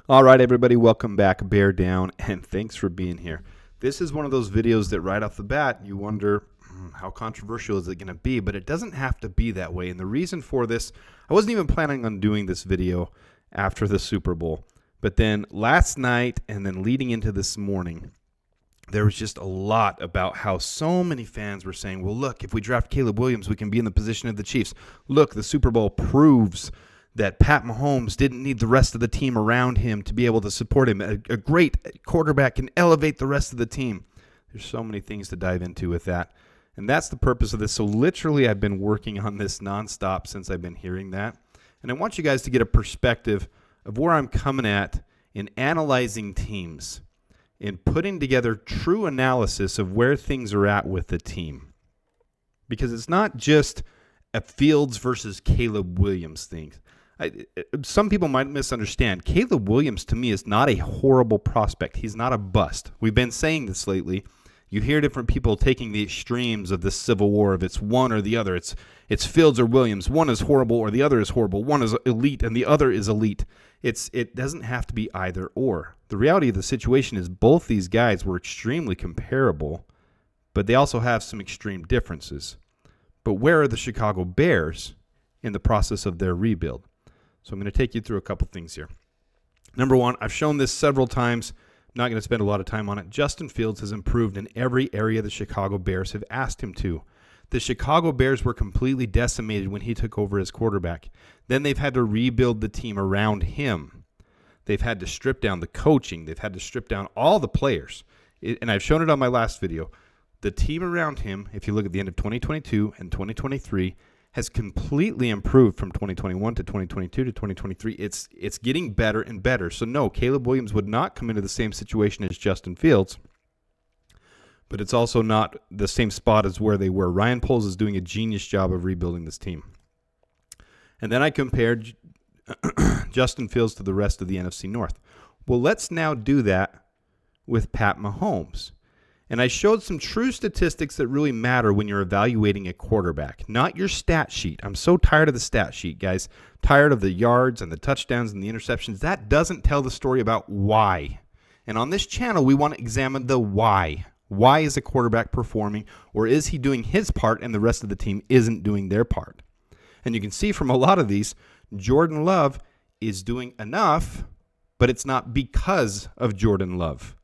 All right, everybody, welcome back, Bear Down, and thanks for being here. This is one of those videos that right off the bat, you wonder, how controversial is it going to be? But it doesn't have to be that way. And the reason for this, I wasn't even planning on doing this video after the Super Bowl. But then last night and then leading into this morning, there was just a lot about how so many fans were saying, well, look, if we draft Caleb Williams, we can be in the position of the Chiefs. Look, the Super Bowl proves that Pat Mahomes didn't need the rest of the team around him to be able to support him. A great quarterback can elevate the rest of the team. There's so many things to dive into with that. And that's the purpose of this. So literally, I've been working on this nonstop since I've been hearing that. And I want you guys to get a perspective of where I'm coming at in analyzing teams, in putting together true analysis of where things are at with the team. Because it's not just a Fields versus Caleb Williams thing. Some people might misunderstand. Caleb Williams, to me, is not a horrible prospect. He's not a bust. We've been saying this lately. You hear different people taking the extremes of this civil war, if it's one or the other. It's Fields or Williams. One is horrible or the other is horrible. One is elite and the other is elite. It doesn't have to be either or. The reality of the situation is both these guys were extremely comparable, but they also have some extreme differences. But where are the Chicago Bears in the process of their rebuild? So I'm going to take you through a couple things here. Number one, I've shown this several times. I'm not going to spend a lot of time on it. Justin Fields has improved in every area the Chicago Bears have asked him to. The Chicago Bears were completely decimated when he took over as quarterback. Then they've had to rebuild the team around him. They've had to strip down the coaching. They've had to strip down all the players. And I've shown it on my last video. The team around him, if you look at the end of 2022 and 2023, has completely improved from 2021 to 2022 to 2023. It's getting better and better. So no, Caleb Williams would not come into the same situation as Justin Fields, but it's also not the same spot as where they were. Ryan Poles is doing a genius job of rebuilding this team. And then I compared Justin Fields to the rest of the NFC North. Well, let's now do that with Pat Mahomes. And I showed some true statistics that really matter when you're evaluating a quarterback, not your stat sheet. I'm so tired of the stat sheet, guys. Tired of the yards and the touchdowns and the interceptions. That doesn't tell the story about why. And on this channel, we want to examine the why. Why is a quarterback performing, or is he doing his part and the rest of the team isn't doing their part? And you can see from a lot of these, Jordan Love is doing enough, but it's not because of Jordan Love.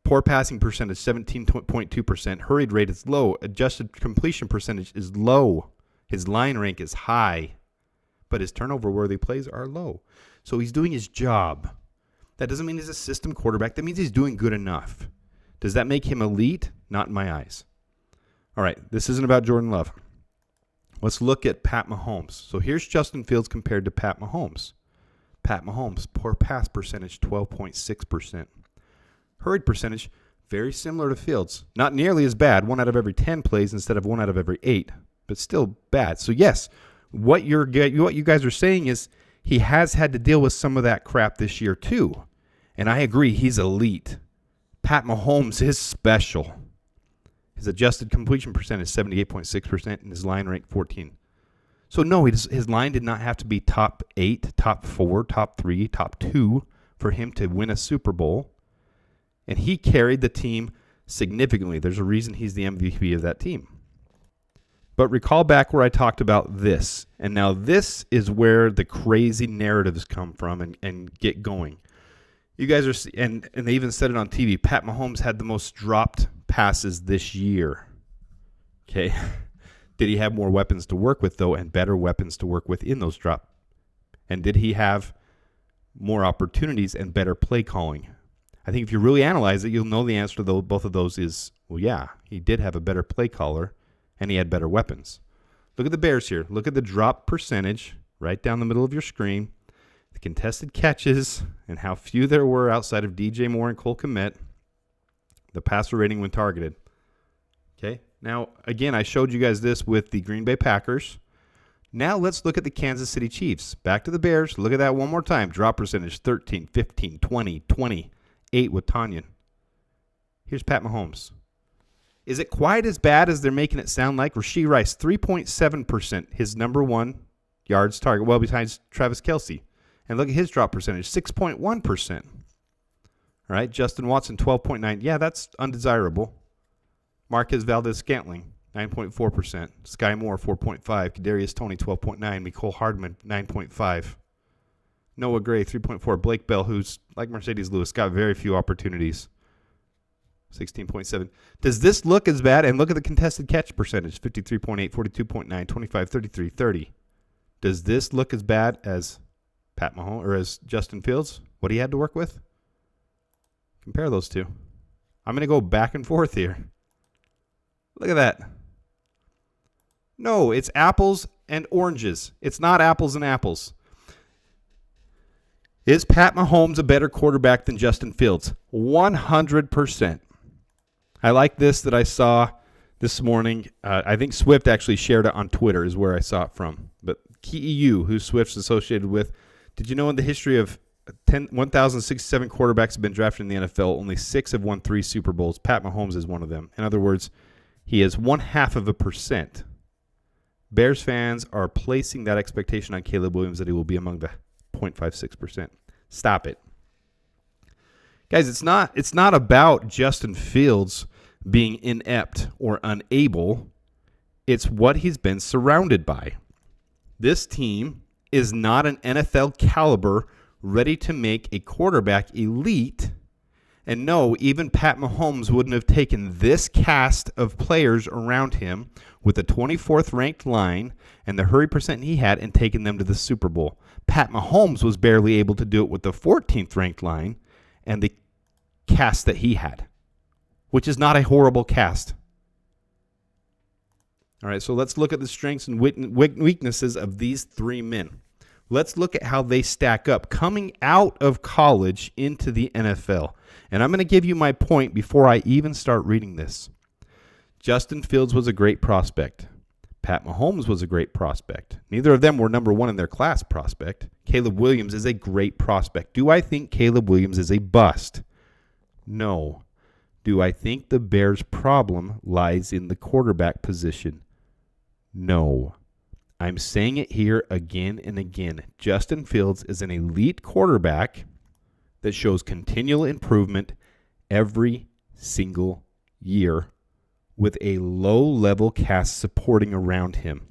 Poor passing percentage, 17.2%. Hurried rate is low. Adjusted completion percentage is low. His line rank is high, but his turnover-worthy plays are low. So he's doing his job. That doesn't mean he's a system quarterback. That means he's doing good enough. Does that make him elite? Not in my eyes. All right, this isn't about Jordan Love. Let's look at Pat Mahomes. So here's Justin Fields compared to Pat Mahomes. Pat Mahomes, poor pass percentage, 12.6%. Hurried percentage, very similar to Fields. Not nearly as bad, 1 out of every 10 plays instead of 1 out of every 8, but still bad. So yes, what you guys are saying is he has had to deal with some of that crap this year too. And I agree, he's elite. Pat Mahomes is special. His adjusted completion percentage is 78.6% and his line rank 14. So no, his line did not have to be top 8, top 4, top 3, top 2 for him to win a Super Bowl. And he carried the team significantly. There's a reason he's the MVP of that team. But recall back where I talked about this. And now this is where the crazy narratives come from and get going. You guys are, and they even said it on TV, Pat Mahomes had the most dropped passes this year. Okay. Did he have more weapons to work with, though, and better weapons to work with in those drops? And did he have more opportunities and better play calling? I think if you really analyze it, you'll know the answer to both of those is, well, yeah, he did have a better play caller, and he had better weapons. Look at the Bears here. Look at the drop percentage right down the middle of your screen, the contested catches, and how few there were outside of DJ Moore and Cole Kmet, the passer rating when targeted. Okay, now, again, I showed you guys this with the Green Bay Packers. Now let's look at the Kansas City Chiefs. Back to the Bears. Look at that one more time. Drop percentage, 13, 15, 20, 20. 8 with Tanyan. Here's Pat Mahomes. Is it quite as bad as they're making it sound like? Rashee Rice, 3.7%, his number one yards target, well, besides Travis Kelce. And look at his drop percentage, 6.1%. All right, Justin Watson, 12.9. Yeah, that's undesirable. Marquez Valdez-Scantling, 9.4%. Sky Moore, 4.5. Kadarius Toney, 12.9. Mecole Hardman, 9.5. Noah Gray, 3.4. Blake Bell, who's like Mercedes Lewis, got very few opportunities, 16.7. Does this look as bad? And look at the contested catch percentage, 53.8, 42.9, 25, 33, 30. Does this look as bad as Pat Mahomes or as Justin Fields, what he had to work with? Compare those two. I'm going to go back and forth here. Look at that. No, it's apples and oranges. It's not apples and apples. Is Pat Mahomes a better quarterback than Justin Fields? 100%. I like this that I saw this morning. I think Swift actually shared it on Twitter is where I saw it from. But KEU, who Swift's associated with, did you know in the history of 1,067 quarterbacks have been drafted in the NFL, only 6 have won 3 Super Bowls. Pat Mahomes is one of them. In other words, he is 0.5%. Bears fans are placing that expectation on Caleb Williams that he will be among the 0.56%. Stop it. Guys, it's not about Justin Fields being inept or unable. It's what he's been surrounded by. This team is not an NFL caliber ready to make a quarterback elite. And no, even Pat Mahomes wouldn't have taken this cast of players around him with the 24th ranked line and the hurry percent he had and taken them to the Super Bowl. Pat Mahomes was barely able to do it with the 14th ranked line and the cast that he had, which is not a horrible cast. All right, so let's look at the strengths and weaknesses of these 3 men. Let's look at how they stack up coming out of college into the NFL. And I'm going to give you my point before I even start reading this. Justin Fields was a great prospect. Pat Mahomes was a great prospect. Neither of them were number 1 in their class prospect. Caleb Williams is a great prospect. Do I think Caleb Williams is a bust? No. Do I think the Bears' problem lies in the quarterback position? No. I'm saying it here again and again. Justin Fields is an elite quarterback that shows continual improvement every single year with a low-level cast supporting around him.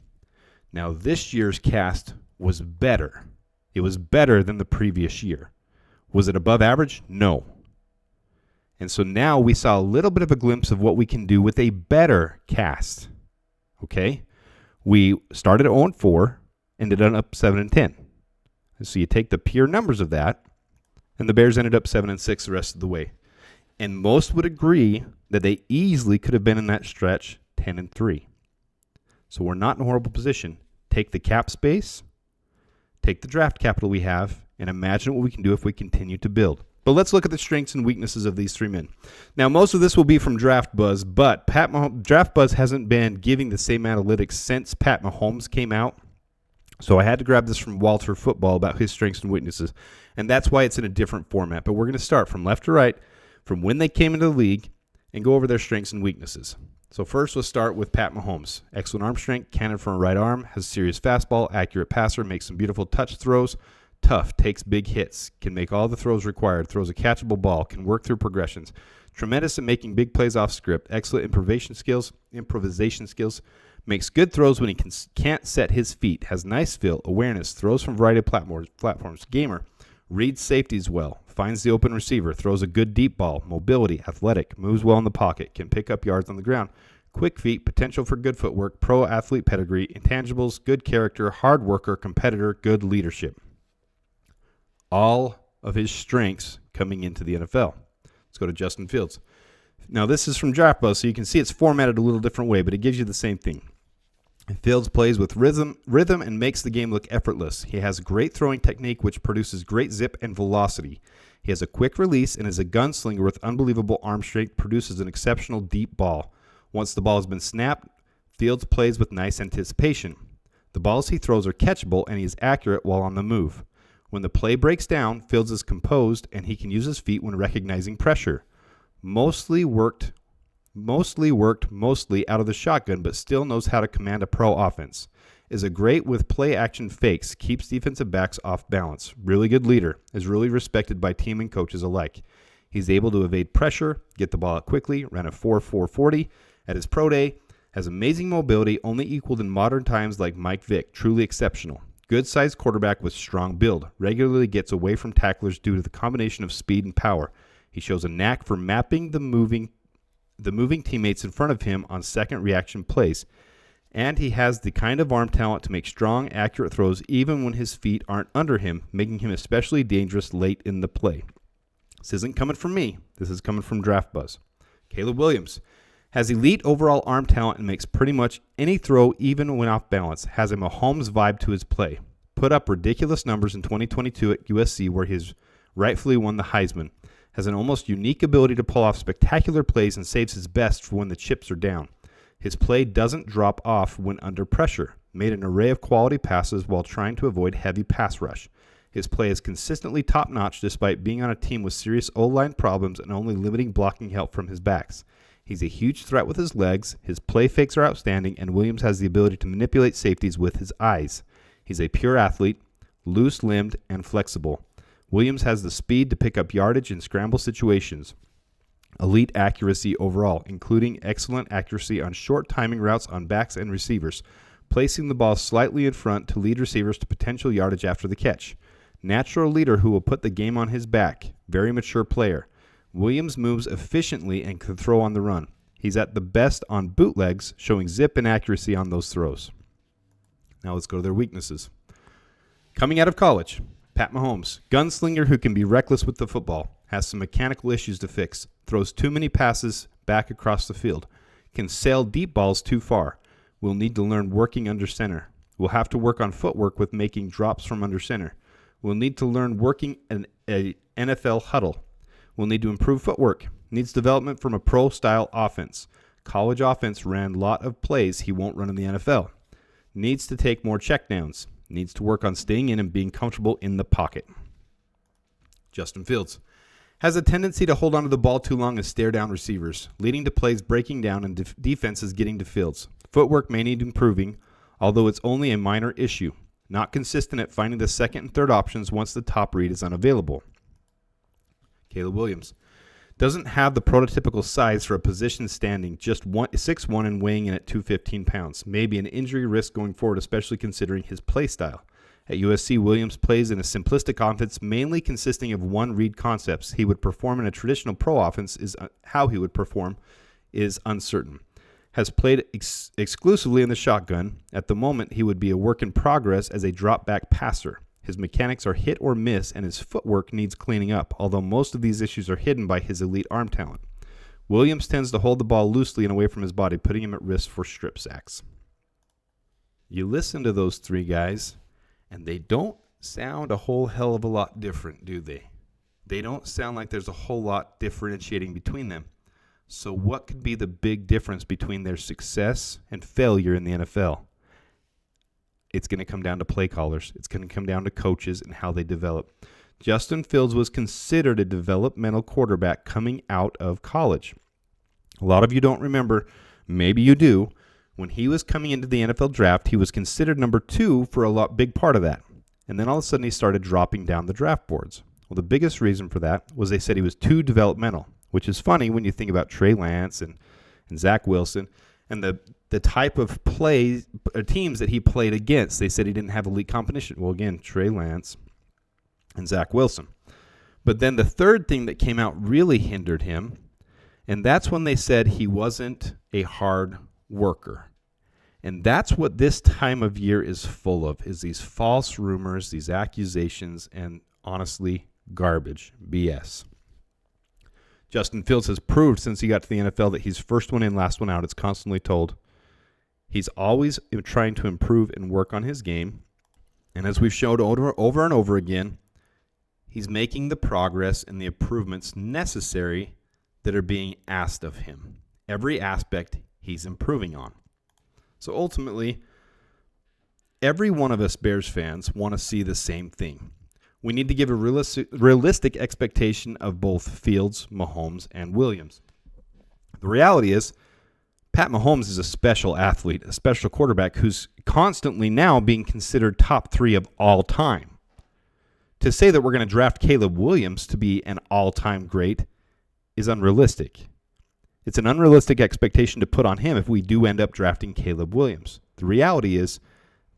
Now, this year's cast was better. It was better than the previous year. Was it above average? No. And so now we saw a little bit of a glimpse of what we can do with a better cast. Okay? We started at 0-4, ended up 7-10. So you take the pure numbers of that, and the Bears ended up 7-6 the rest of the way. And most would agree that they easily could have been in that stretch 10-3. So we're not in a horrible position. Take the cap space, take the draft capital we have, and imagine what we can do if we continue to build. But let's look at the strengths and weaknesses of these 3 men. Now, most of this will be from Draft Buzz, but Draft Buzz hasn't been giving the same analytics since Pat Mahomes came out. So I had to grab this from Walter Football about his strengths and weaknesses, and that's why it's in a different format. But we're going to start from left to right, from when they came into the league, and go over their strengths and weaknesses. So first, let's start with Pat Mahomes. Excellent arm strength, cannon from a right arm, has serious fastball, accurate passer, makes some beautiful touch throws, tough, takes big hits, can make all the throws required, throws a catchable ball, can work through progressions, tremendous at making big plays off script, excellent improvisation skills, makes good throws when he can't set his feet, has nice feel, awareness, throws from a variety of platforms, gamer, reads safeties well, finds the open receiver, throws a good deep ball, mobility, athletic, moves well in the pocket, can pick up yards on the ground, quick feet, potential for good footwork, pro athlete pedigree, intangibles, good character, hard worker, competitor, good leadership. All of his strengths coming into the NFL. Let's go to Justin Fields. Now, this is from Draft Buzz, so you can see it's formatted a little different way, but it gives you the same thing. Fields plays with rhythm and makes the game look effortless. He has great throwing technique, which produces great zip and velocity. He has a quick release and is a gunslinger with unbelievable arm strength, produces an exceptional deep ball. Once the ball has been snapped, Fields plays with nice anticipation. The balls he throws are catchable, and he is accurate while on the move. When the play breaks down, Fields is composed, and he can use his feet when recognizing pressure. Mostly worked out of the shotgun, but still knows how to command a pro offense. Is a great with play action fakes, keeps defensive backs off balance. Really good leader, is really respected by team and coaches alike. He's able to evade pressure, get the ball out quickly, ran a 4.40 at his pro day, has amazing mobility, only equaled in modern times like Mike Vick, truly exceptional. Good-sized quarterback with strong build, regularly gets away from tacklers due to the combination of speed and power. He shows a knack for mapping the moving teammates in front of him on second reaction plays. And he has the kind of arm talent to make strong, accurate throws even when his feet aren't under him, making him especially dangerous late in the play. This isn't coming from me. This is coming from Draft Buzz. Caleb Williams has elite overall arm talent and makes pretty much any throw even when off balance. Has a Mahomes vibe to his play. Put up ridiculous numbers in 2022 at USC where he's rightfully won the Heisman. Has an almost unique ability to pull off spectacular plays and saves his best for when the chips are down. His play doesn't drop off when under pressure. Made an array of quality passes while trying to avoid heavy pass rush. His play is consistently top-notch despite being on a team with serious O-line problems and only limiting blocking help from his backs. He's a huge threat with his legs, his play fakes are outstanding, and Williams has the ability to manipulate safeties with his eyes. He's a pure athlete, loose-limbed, and flexible. Williams has the speed to pick up yardage in scramble situations. Elite accuracy overall, including excellent accuracy on short timing routes on backs and receivers, placing the ball slightly in front to lead receivers to potential yardage after the catch. Natural leader who will put the game on his back. Very mature player. Williams moves efficiently and can throw on the run. He's at the best on bootlegs, showing zip and accuracy on those throws. Now let's go to their weaknesses. Coming out of college, Pat Mahomes, gunslinger who can be reckless with the football, has some mechanical issues to fix, throws too many passes back across the field, can sail deep balls too far, will need to learn working under center, will have to work on footwork with making drops from under center, will need to learn working an NFL huddle, will need to improve footwork, needs development from a pro-style offense. College offense ran a lot of plays he won't run in the NFL. Needs to take more checkdowns. Needs to work on staying in and being comfortable in the pocket. Justin Fields has a tendency to hold onto the ball too long and stare down receivers, leading to plays breaking down and defenses getting to Fields. Footwork may need improving, although it's only a minor issue. Not consistent at finding the second and third options once the top read is unavailable. Caleb Williams doesn't have the prototypical size for a position standing, just 6'1" and weighing in at 215 pounds. Maybe an injury risk going forward, especially considering his play style. At USC, Williams plays in a simplistic offense mainly consisting of one-read concepts. He would perform in a traditional pro offense how he would perform is uncertain. Has played exclusively in the shotgun. At the moment, he would be a work in progress as a drop-back passer. His mechanics are hit or miss, and his footwork needs cleaning up, although most of these issues are hidden by his elite arm talent. Williams tends to hold the ball loosely and away from his body, putting him at risk for strip sacks. You listen to those three guys, and they don't sound a whole hell of a lot different, do they? They don't sound like there's a whole lot differentiating between them. So what could be the big difference between their success and failure in the NFL? It's going to come down to play callers. It's going to come down to coaches and how they develop. Justin Fields was considered a developmental quarterback coming out of college. A lot of you don't remember. Maybe you do. When he was coming into the NFL draft, he was considered number 2 for a big part of that. And then all of a sudden he started dropping down the draft boards. Well, the biggest reason for that was they said he was too developmental, which is funny when you think about Trey Lance and Zach Wilson and the type of teams that he played against. They said he didn't have elite competition. Well, again, Trey Lance and Zach Wilson. But then the third thing that came out really hindered him, and that's when they said he wasn't a hard worker. And that's what this time of year is full of, is these false rumors, these accusations, and honestly, garbage, BS. Justin Fields has proved since he got to the NFL that he's first one in, last one out. It's constantly told. He's always trying to improve and work on his game. And as we've showed over and over again, he's making the progress and the improvements necessary that are being asked of him. Every aspect he's improving on. So ultimately, every one of us Bears fans want to see the same thing. We need to give a realistic expectation of both Fields, Mahomes, and Williams. The reality is, Pat Mahomes is a special athlete, a special quarterback who's constantly now being considered top 3 of all time. To say that we're going to draft Caleb Williams to be an all-time great is unrealistic. It's an unrealistic expectation to put on him if we do end up drafting Caleb Williams. The reality is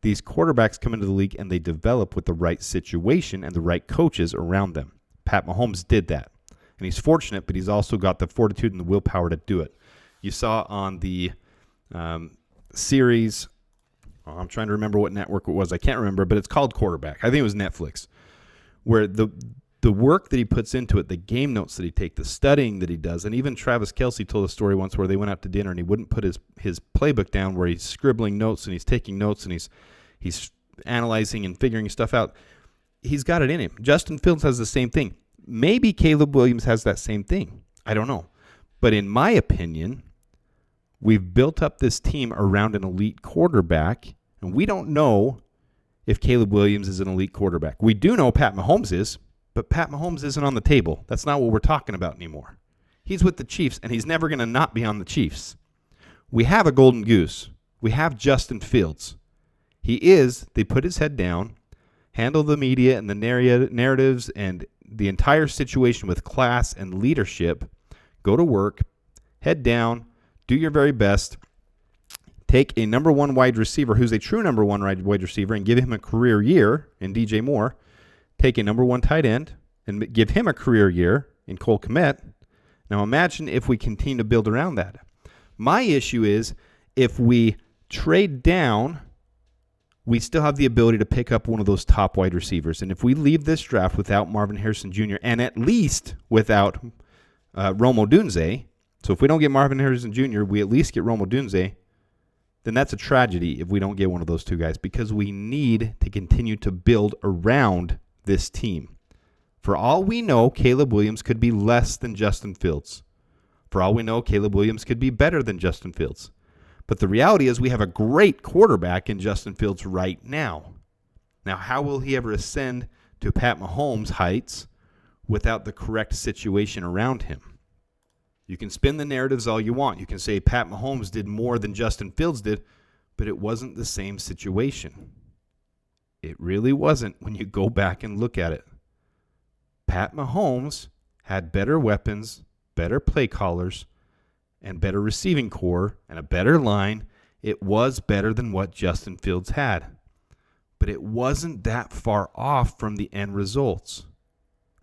these quarterbacks come into the league and they develop with the right situation and the right coaches around them. Pat Mahomes did that. And he's fortunate, but he's also got the fortitude and the willpower to do it. You saw on the series, I'm trying to remember what network it was. I can't remember, but it's called Quarterback. I think it was Netflix, where the work that he puts into it, the game notes that he takes, the studying that he does, and even Travis Kelce told a story once where they went out to dinner and he wouldn't put his playbook down, where he's scribbling notes and he's taking notes and he's analyzing and figuring stuff out. He's got it in him. Justin Fields has the same thing. Maybe Caleb Williams has that same thing. I don't know. But in my opinion, we've built up this team around an elite quarterback, and we don't know if Caleb Williams is an elite quarterback. We do know Pat Mahomes is, but Pat Mahomes isn't on the table. That's not what we're talking about anymore. He's with the Chiefs, and he's never going to not be on the Chiefs. We have a golden goose. We have Justin Fields. They put his head down, handle the media and the narratives and the entire situation with class and leadership, go to work, head down, do your very best, take a number 1 wide receiver who's a true number 1 wide receiver and give him a career year in DJ Moore, take a number 1 tight end and give him a career year in Cole Kmet. Now imagine if we continue to build around that. My issue is if we trade down, we still have the ability to pick up one of those top wide receivers. And if we leave this draft without Marvin Harrison Jr. and at least without Rome Odunze, so if we don't get Marvin Harrison Jr., we at least get Rome Odunze, then that's a tragedy if we don't get one of those two guys, because we need to continue to build around this team. For all we know, Caleb Williams could be less than Justin Fields. For all we know, Caleb Williams could be better than Justin Fields. But the reality is we have a great quarterback in Justin Fields right now. Now, how will he ever ascend to Pat Mahomes' heights without the correct situation around him? You can spin the narratives all you want. You can say Pat Mahomes did more than Justin Fields did, but it wasn't the same situation. It really wasn't when you go back and look at it. Pat Mahomes had better weapons, better play callers, and better receiving core, and a better line. It was better than what Justin Fields had. But it wasn't that far off from the end results.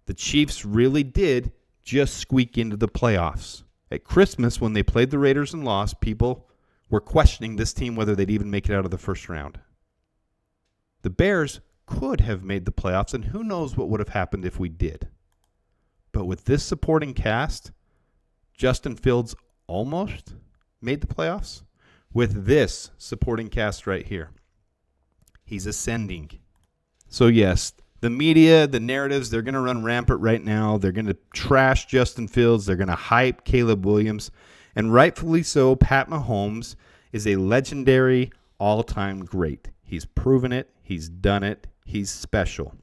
The Chiefs really did just squeak into the playoffs. At Christmas, when they played the Raiders and lost, people were questioning this team whether they'd even make it out of the first round. The Bears could have made the playoffs, and who knows what would have happened if we did. But with this supporting cast, Justin Fields almost made the playoffs. With this supporting cast right here, he's ascending. So yes, the media, the narratives, they're going to run rampant right now. They're going to trash Justin Fields. They're going to hype Caleb Williams. And rightfully so, Pat Mahomes is a legendary all-time great. He's proven it. He's done it. He's special.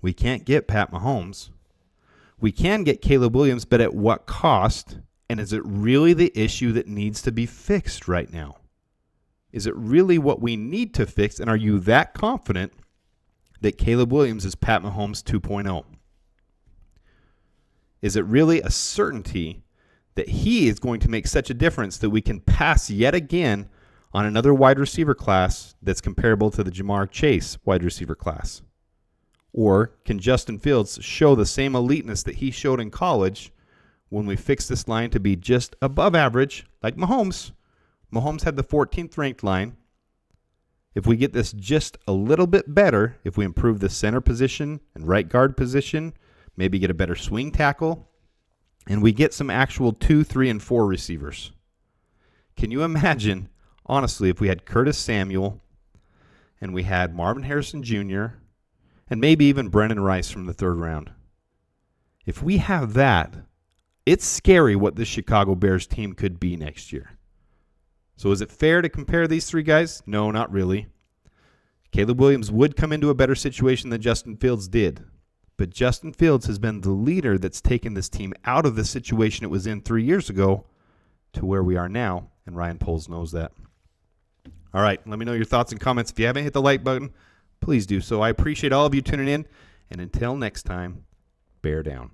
We can't get Pat Mahomes. We can get Caleb Williams, but at what cost? And is it really the issue that needs to be fixed right now? Is it really what we need to fix? And are you that confident that Caleb Williams is Pat Mahomes 2.0? Is it really a certainty that he is going to make such a difference that we can pass yet again on another wide receiver class that's comparable to the Jamar Chase wide receiver class? Or can Justin Fields show the same eliteness that he showed in college when we fix this line to be just above average, like Mahomes? Mahomes had the 14th ranked line. If we get this just a little bit better, if we improve the center position and right guard position, maybe get a better swing tackle, and we get some actual 2, 3, and 4 receivers. Can you imagine, honestly, if we had Curtis Samuel and we had Marvin Harrison Jr. and maybe even Brendan Rice from the 3rd round? If we have that, it's scary what the Chicago Bears team could be next year. So is it fair to compare these 3 guys? No, not really. Caleb Williams would come into a better situation than Justin Fields did. But Justin Fields has been the leader that's taken this team out of the situation it was in 3 years ago to where we are now, and Ryan Poles knows that. All right, let me know your thoughts and comments. If you haven't hit the like button, please do so. I appreciate all of you tuning in, and until next time, bear down.